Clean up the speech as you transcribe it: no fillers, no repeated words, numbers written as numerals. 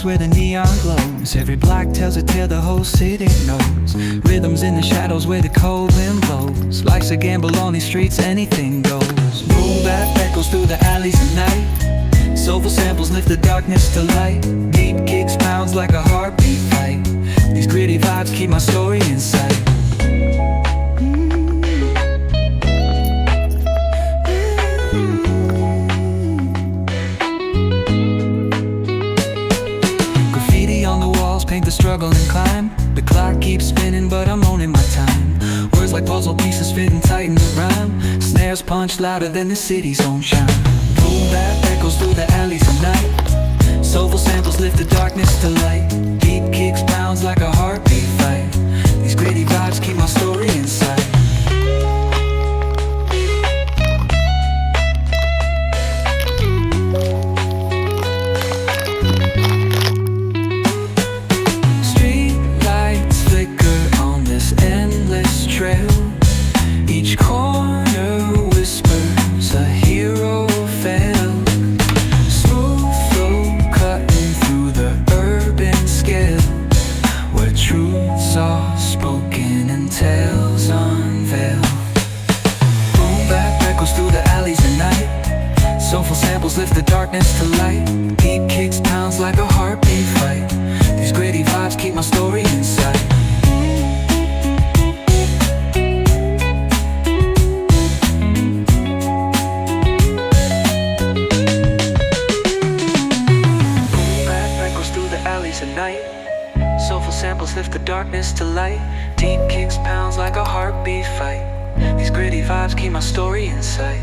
corners where the neon glows. Every block tells a tale the whole city knows. Rhythms in the shadows where the cold wind blows. Life's a gamble on these streets, anything goes. Boom bap echoes through the alleys at night. Soulful samples lift the darkness to light. Deep kicks pounds like a heartbeat fight. These gritty vibes keep my story in sight. Paint the struggle and climb. The clock keeps spinning but I'm owning my time. Words like puzzle pieces fitting tight in the rhyme. Snares punch louder than the city's own chime. Boom bap echoes through the alleys at night. Soulful samples lift the darkness to light. Deep kicks pounds like a heartbeat fight. These gritty vibes keep my story in sight. Each corner whispers a hero fell. Smooth flow cutting through the urban scale, where truths are spoken and tales unveiled. Boom bap echoes through the alleys at night. Soulful samples lift the darkness to light. Deep kicks pounds like a heartbeat fight. These gritty vibes keep my story in sight. At night, soulful samples lift the darkness to light. Deep kicks pounds like a heartbeat fight. These gritty vibes keep my story in sight.